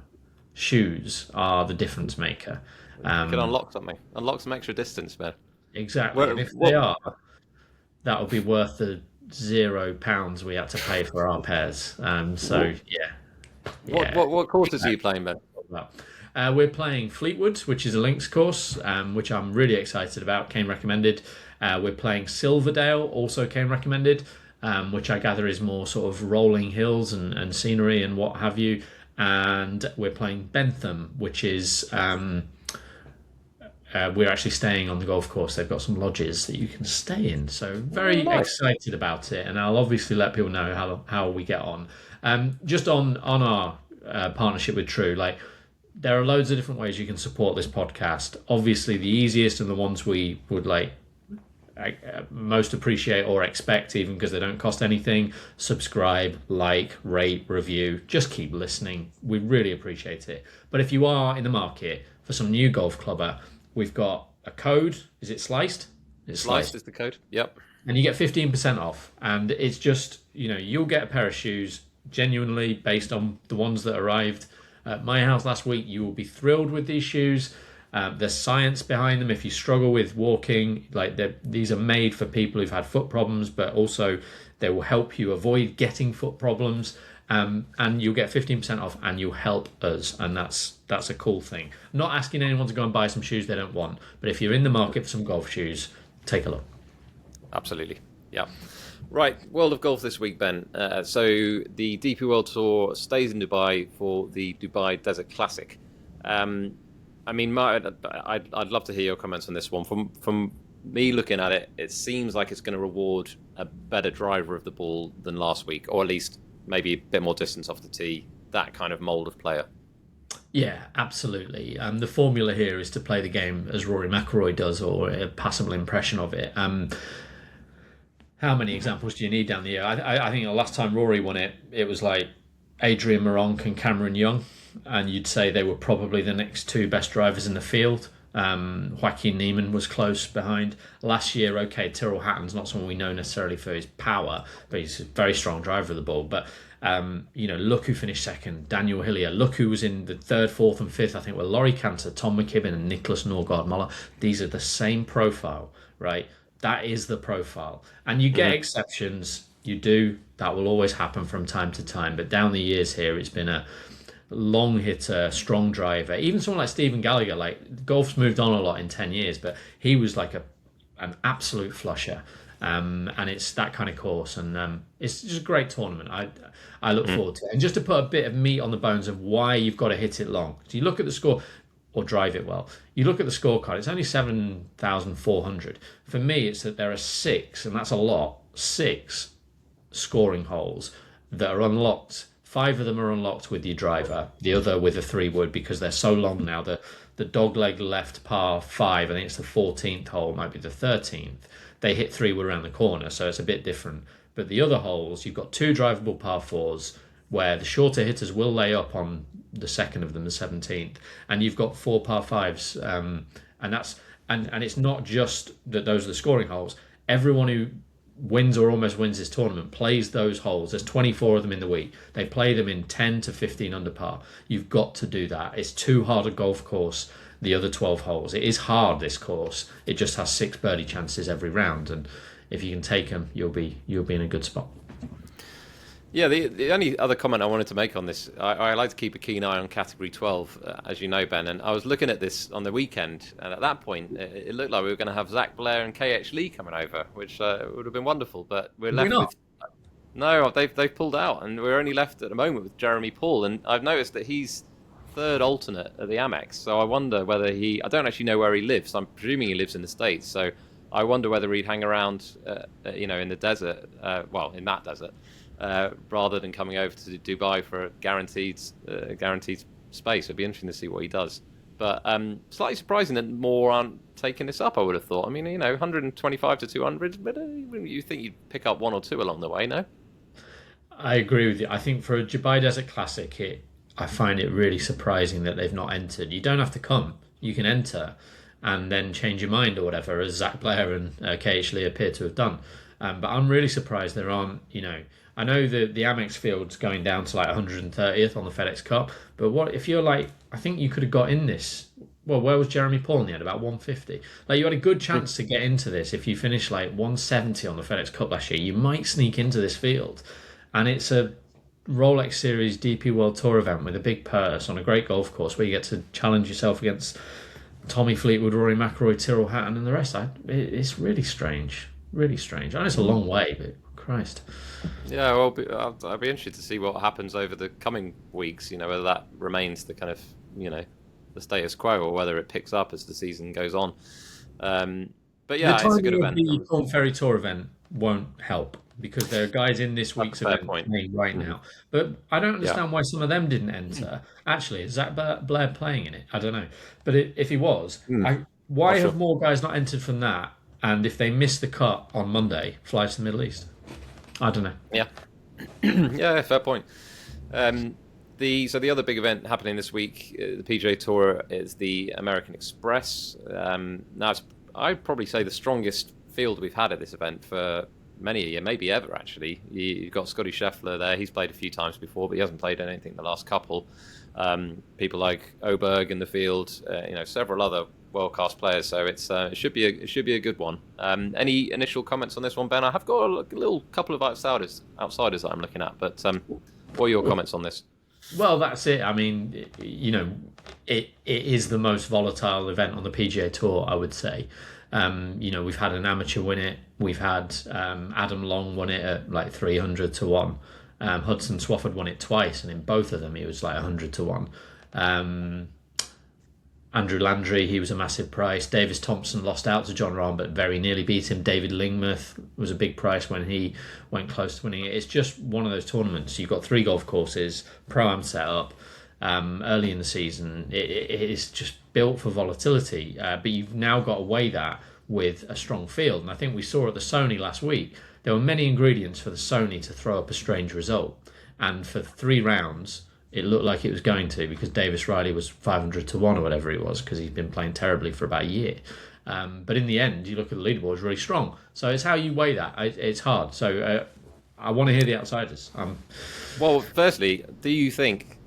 shoes are the difference maker. You can unlock some extra distance, man. Exactly, and if they are, that'll be worth the £0 we had to pay for our pairs. What courses are you playing, Ben? We're playing Fleetwood, which is a links course, which I'm really excited about. Came recommended. We're playing Silverdale, also came recommended, which I gather is more sort of rolling hills and scenery and what have you. And we're playing Bentham, which is we're actually staying on the golf course. They've got some lodges that you can stay in, so very excited about it. And I'll obviously let people know how we get on. Just on our partnership with True, like there are loads of different ways you can support this podcast. Obviously, the easiest and the ones we would most appreciate or expect, even because they don't cost anything: subscribe, like, rate, review. Just keep listening. We really appreciate it. But if you are in the market for some new golf clubber, we've got a code. Is it Sliced? It's Sliced is the code. Yep. And you get 15% off. And it's just, you'll get a pair of shoes genuinely based on the ones that arrived at my house last week. You will be thrilled with these shoes. There's science behind them. If you struggle with walking, these are made for people who've had foot problems, but also they will help you avoid getting foot problems. And you'll get 15% off, and you'll help us, and that's a cool thing. I'm not asking anyone to go and buy some shoes they don't want, but if you're in the market for some golf shoes, take a look. Absolutely, yeah. Right, World of Golf this week, Ben. So the DP World Tour stays in Dubai for the Dubai Desert Classic. I mean, I'd love to hear your comments on this one. From me looking at it, it seems like it's going to reward a better driver of the ball than last week, or at least maybe a bit more distance off the tee, that kind of mould of player. Yeah, absolutely. The formula here is to play the game as Rory McIlroy does, or a passable impression of it. How many examples do you need down the year? I think the last time Rory won it, it was like Adrian Meronk and Cameron Young, and you'd say they were probably the next two best drivers in the field. Joaquin Niemann was close behind. Last year, okay, Tyrrell Hatton's not someone we know necessarily for his power, but he's a very strong driver of the ball. But, look who finished second. Daniel Hillier. Look who was in the third, fourth and fifth, I think, were Laurie Cantor, Tom McKibben and Nicholas Norgard-Muller. These are the same profile, right? That is the profile. And you get exceptions. You do. That will always happen from time to time. But down the years here, it's been a long hitter, strong driver. Even someone like Stephen Gallagher, like golf's moved on a lot in 10 years, but he was like an absolute flusher. And it's that kind of course, and it's just a great tournament. I look forward to it. And just to put a bit of meat on the bones of why you've got to hit it long. So you look at the score, or drive it well. You look at the scorecard, it's only 7,400. For me, it's that there are 6, and that's a lot, 6 scoring holes that are unlocked. 5 of them are unlocked with your driver, the other with a 3-wood, because they're so long now. The dogleg left par 5, I think it's the 14th hole, might be the 13th. They hit 3-wood around the corner, so it's a bit different. But the other holes, you've got 2 drivable par 4s, where the shorter hitters will lay up on the second of them, the 17th, and you've got 4 par 5s, and it's not just that those are the scoring holes. Everyone who wins or almost wins this tournament plays those holes. There's 24 of them in the week. They play them in 10 to 15 under par. You've got to do that. It's too hard a golf course, the other 12 holes. It is hard, this course. It just has 6 birdie chances every round, and if you can take them, you'll be in a good spot. Yeah, the only other comment I wanted to make on this, I like to keep a keen eye on Category 12, as you know, Ben, and I was looking at this on the weekend, and at that point, it looked like we were going to have Zach Blair and KH Lee coming over, which would have been wonderful, but we're left with... No, they've pulled out, and we're only left at the moment with Jeremy Paul, and I've noticed that he's third alternate at the Amex, so I wonder whether I don't actually know where he lives. I'm presuming he lives in the States, so I wonder whether he'd hang around, in the desert, in that desert, rather than coming over to Dubai for a guaranteed space. It'd be interesting to see what he does. But slightly surprising that more aren't taking this up, I would have thought. I mean, 125 to 200, but you think you'd pick up 1 or 2 along the way, no? I agree with you. I think for a Dubai Desert Classic, I find it really surprising that they've not entered. You don't have to come. You can enter and then change your mind or whatever, as Zach Blair and KH Lee appear to have done. But I'm really surprised there aren't, I know the Amex field's going down to like 130th on the FedExCup, but what if you're like, I think you could have got in this. Well, where was Jeremy Paul in the end? About 150. Like, you had a good chance to get into this. If you finished like 170 on the FedEx Cup last year, you might sneak into this field. And it's a Rolex Series DP World Tour event with a big purse on a great golf course where you get to challenge yourself against Tommy Fleetwood, Rory McIlroy, Tyrrell Hatton, and the rest. It's really strange. Really strange. I know it's a long way, but Christ. Yeah, well, I'll be interested to see what happens over the coming weeks. Whether that remains the kind of the status quo or whether it picks up as the season goes on. But yeah, it's a good event. The Corn Ferry Tour event won't help because there are guys in this week's event playing right now. But I don't understand why some of them didn't enter. Actually, is Zach Blair playing in it? I don't know. But if he was, why have more guys not entered from that? And if they miss the cut on Monday, fly to the Middle East? I don't know. Yeah. Yeah, fair point. The other big event happening this week, the PGA Tour, is the American Express. Now, I'd probably say the strongest field we've had at this event for many a year, maybe ever, actually. You've got Scottie Scheffler there. He's played a few times before, but he hasn't played anything the last couple. People like Oberg in the field, several other world-class players. So it should be a good one. Any initial comments on this one, Ben? I have got a little couple of outsiders that I'm looking at, but what are your comments on this? Well, that's it. I mean, it is the most volatile event on the PGA Tour, I would say. We've had an amateur win it. We've had Adam Long won it at like 300 to 1. Hudson Swafford won it twice, and in both of them, it was like 100 to 1. Andrew Landry, he was a massive price. Davis Thompson lost out to John Rahm, but very nearly beat him. David Lingmuth was a big price when he went close to winning it. It's just one of those tournaments. You've got 3 golf courses, Pro-Am set up early in the season. It is just built for volatility, but you've now got to weigh that with a strong field. And I think we saw at the Sony last week, there were many ingredients for the Sony to throw up a strange result. And for 3 rounds, it looked like it was going to, because Davis Riley was 500 to 1 or whatever it was, because he'd been playing terribly for about a year. But in the end, you look at the leaderboard, it's really strong. So it's how you weigh that. It's hard. So I want to hear the outsiders. Well, firstly, do you think,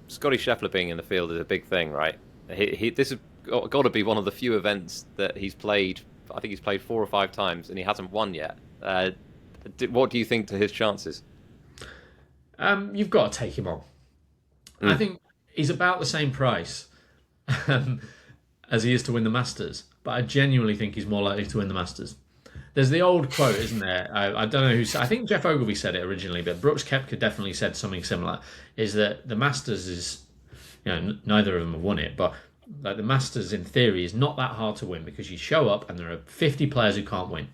Scottie Scheffler being in the field is a big thing, right? This has got to be one of the few events that he's played. I think he's played 4 or 5 times and he hasn't won yet. What do you think to his chances? You've got to take him on. I think he's about the same price as he is to win the Masters, but I genuinely think he's more likely to win the Masters. There's the old quote, isn't there? I don't know who. I think Jeff Ogilvy said it originally, but Brooks Koepka definitely said something similar. Is that the Masters is, neither of them have won it, but like the Masters in theory is not that hard to win because you show up and there are 50 players who can't win.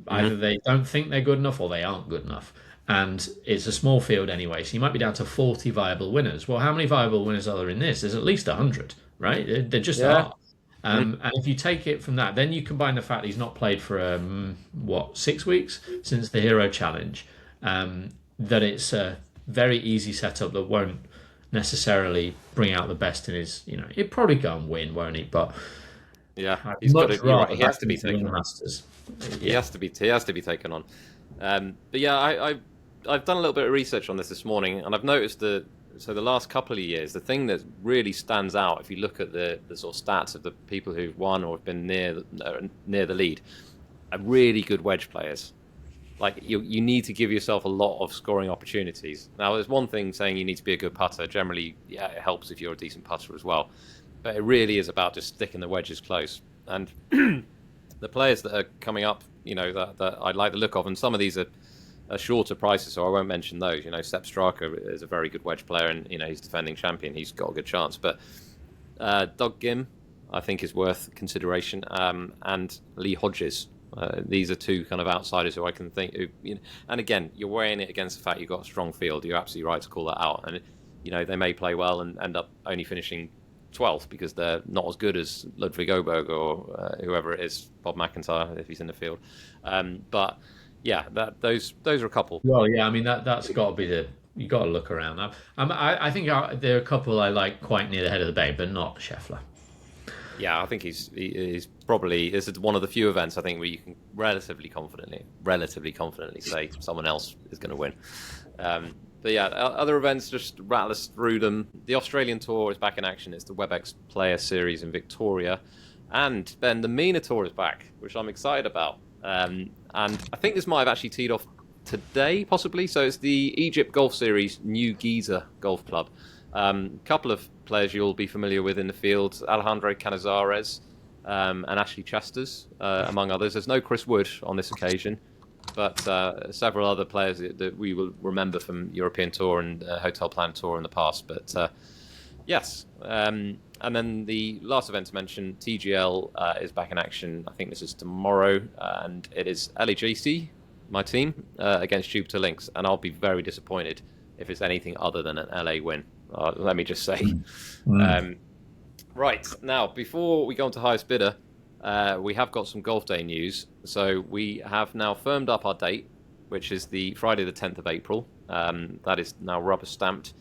Either they don't think they're good enough or they aren't good enough. And it's a small field anyway, so you might be down to 40 viable winners. Well, how many viable winners are there in this? There's at least 100, right? There just are. And if you take it from that, then you combine the fact that he's not played for, 6 weeks since the Hero Challenge, that it's a very easy setup that won't necessarily bring out the best in his, he'll probably go and win, won't he? But yeah, he has to be taken on. Masters. He has to be taken on. But yeah, I've done a little bit of research on this morning, and I've noticed the last couple of years, the thing that really stands out, if you look at the sort of stats of the people who've won or have been near the lead, are really good wedge players. Like you need to give yourself a lot of scoring opportunities. Now, there's one thing saying you need to be a good putter. Generally, yeah, it helps if you're a decent putter as well. But it really is about just sticking the wedges close. And the players that are coming up, that I like the look of, and some of these are shorter prices, so I won't mention those. Sepp Straka is a very good wedge player, and he's defending champion. He's got a good chance. But Doug Gim, I think, is worth consideration, and Lee Hodges. These are 2 kind of outsiders who I can think. And again, you're weighing it against the fact you've got a strong field. You're absolutely right to call that out. And they may play well and end up only finishing 12th because they're not as good as Ludwig Oberg or whoever it is, Bob McIntyre if he's in the field. But yeah, those are a couple. Well, yeah, that's got to be you got to look around. I think there are a couple I like quite near the head of the bay, but not Scheffler. Yeah, I think he's probably, this is one of the few events I think where you can relatively confidently say someone else is going to win. But yeah, other events, just rattle us through them. The Australian Tour is back in action. It's the WebEx Player Series in Victoria. And then the MENA Tour is back, which I'm excited about. And I think this might have actually today, possibly. So it's the Egypt Golf Series New Giza Golf Club. Couple of players you'll be familiar with in the field: Alejandro Canizares and Ashley Chasters, among others. There's no Chris Wood on this occasion, but several other players that we will remember from European Tour and Hotel Plan Tour in the past. But yes, and then the last event to mention, TGL, is back in action. I think this is tomorrow, and it is LAGC, my team, against Jupiter Lynx, and I'll be very disappointed if it's anything other than an LA win. Let me just say. Right, now, before we go on to highest bidder, we have got some golf day news. So we have now firmed up our date, which is the Friday the 10th of April. That is now rubber stamped.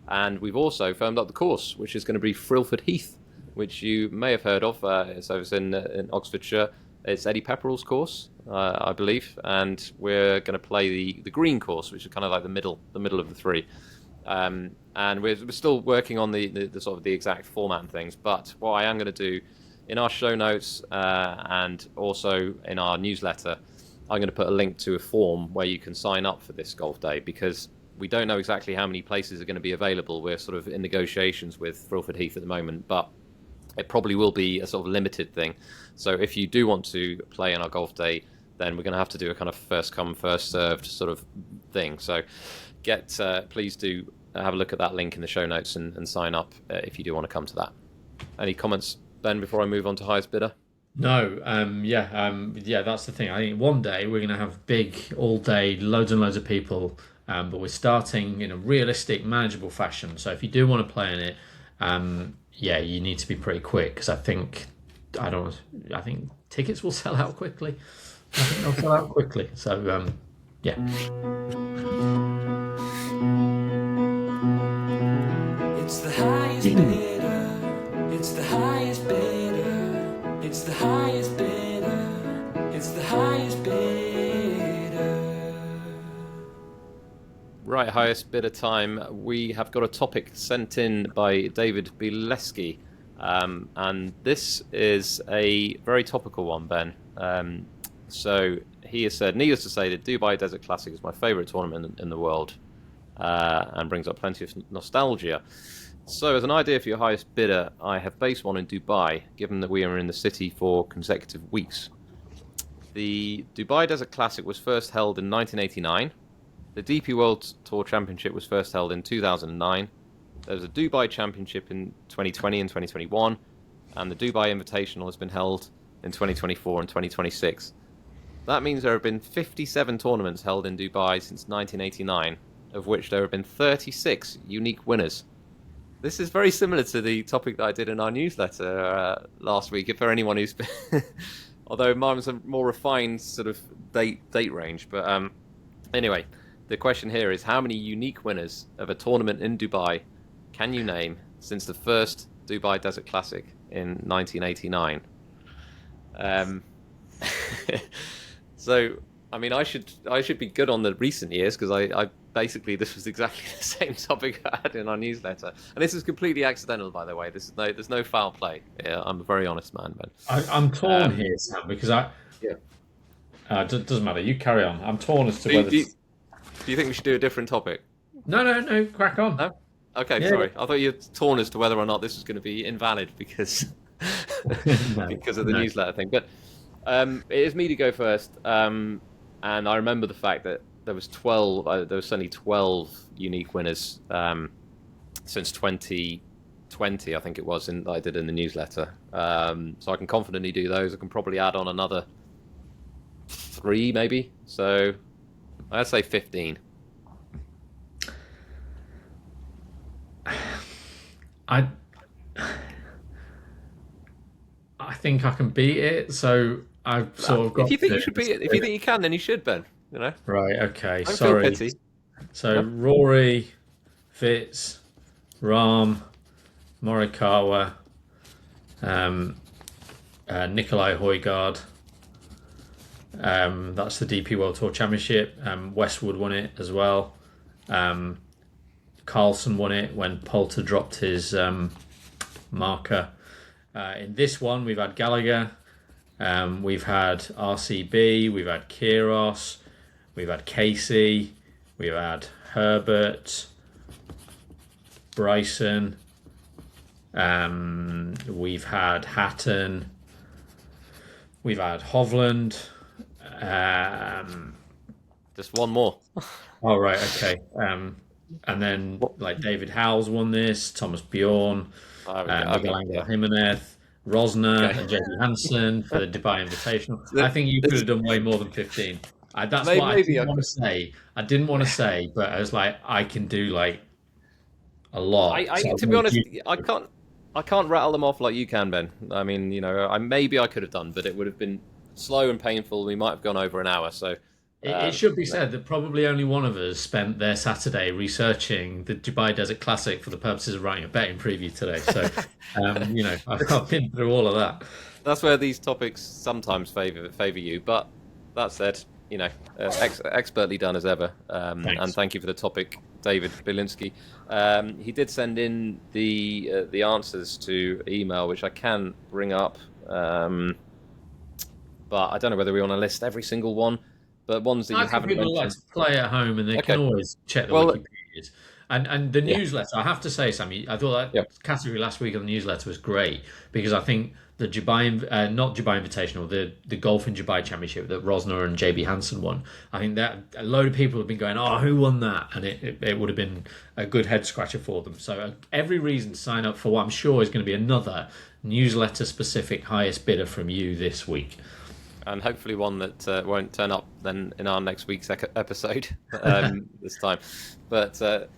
And we've also firmed up the course, which is going to be Frilford Heath, which you may have heard of. So it's in Oxfordshire. It's Eddie Pepperell's course, I believe. And we're going to play the green course, which is kind of like the middle of the three. And we're still working on the sort of the exact format and things. But what I am going to do in our show notes and also in our newsletter, I'm going to put a link to a form where you can sign up for this golf day, because we don't know exactly how many places are going to be available. We're sort of in negotiations with Frilford Heath at the moment, but it probably will be a sort of limited thing. So if you do want to play on our golf day, then we're going to have to do a kind of first come, first served sort of thing. So please do have a look at that link in the show notes and sign up if you do want to come to that. Any comments, Ben, before I move on to highest bidder? No, that's the thing. I think one day we're going to have big all day, loads and loads of people, but we're starting in a realistic, manageable fashion. So if you do want to play in it, you need to be pretty quick, because I think tickets will sell out quickly. I think they'll sell out quickly. So yeah. It's the highest bidder. It's the highest bidder. It's the highest bidder. It's the highest bidder. Right, highest bidder time. We have got a topic sent in by David Bileski, and this is a very topical one, Ben. So he has said, needless to say, the Dubai Desert Classic is my favourite tournament in the world, and brings up plenty of nostalgia. So as an idea for your highest bidder, I have based one in Dubai, given that we are in the city for consecutive weeks. The Dubai Desert Classic was first held in 1989. The DP World Tour Championship was first held in 2009. There was a Dubai Championship in 2020 and 2021, and the Dubai Invitational has been held in 2024 and 2026. That means there have been 57 tournaments held in Dubai since 1989, of which there have been 36 unique winners. This is very similar to the topic that I did in our newsletter last week, if for anyone who's been... although mine was a more refined sort of date range. But anyway, the question here is, how many unique winners of a tournament in Dubai can you name since the first Dubai Desert Classic in 1989? So, I mean, I should be good on the recent years, because I basically, this was exactly the same topic I had in our newsletter, and this is completely accidental, by the way. There's no foul play. Yeah, I'm a very honest man, Ben. I'm torn here, Sam, because doesn't matter. You carry on. I'm torn as to whether. Do you think we should do a different topic? No. Crack on. No? Okay, yeah. Sorry. I thought you were torn as to whether or not this was going to be invalid because because of the newsletter thing. But it is me to go first, and I remember the fact that there was 12. There was only 12 unique winners since 2020, I think it was, that I did in the newsletter. So I can confidently do those. I can probably add on another 3, maybe. So I'd say 15. I think I can beat it. So I've sort of got. If you think you should beat it, if you think you can, then you should, Ben. You know. Right. Okay. Don't Sorry. feel pity. So Rory, Fitz, Rahm, Morikawa, Nikolai Højgaard. That's the DP World Tour Championship. Westwood won it as well. Carlson won it when Poulter dropped his marker. In this one, we've had Gallagher, we've had RCB, we've had Kyrgios, we've had Casey, we've had Herbert, Bryson, we've had Hatton, we've had Hovland. Just one more. Oh, right, okay. And then like David Howells won this, Thomas Bjorn, Miguel Angel Jimenez, Rosner, and JB Hansen for the Dubai Invitational. I think you could have done way more than 15. That's what I didn't want to say. I didn't want to say, but I was like, I can do like a lot. To be honest, I can't rattle them off like you can, Ben. I mean, you know, maybe I could have done, but it would have been slow and painful. We might have gone over an hour, so. It should be said that probably only one of us spent their Saturday researching the Dubai Desert Classic for the purposes of writing a betting preview today. So, you know, I've been through all of that. That's where these topics sometimes favour you. But that said, you know, expertly done as ever. And thank you for the topic, David Bielinski. He did send in the answers to email, which I can bring up. But I don't know whether we want to list every single one. But ones that you haven't mentioned. People like to play at home, and they can always check the Wikipedia. And the newsletter, I have to say, Sammy, I thought that category last week on the newsletter was great because I think the Dubai, not Dubai Invitational, the Golf in Dubai Championship that Rosner and JB Hansen won. I think that a load of people have been going, oh, who won that? And it would have been a good head scratcher for them. So every reason to sign up for what I'm sure is going to be another newsletter-specific highest bidder from you this week. And hopefully one that won't turn up then in our next week's episode this time. But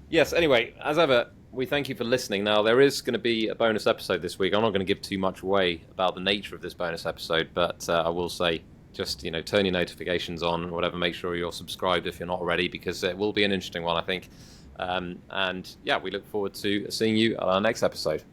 yes, anyway, as ever, we thank you for listening. Now, there is going to be a bonus episode this week. I'm not going to give too much away about the nature of this bonus episode, but I will say just, you know, turn your notifications on or whatever. Make sure you're subscribed if you're not already, because it will be an interesting one, I think. And yeah, we look forward to seeing you at our next episode.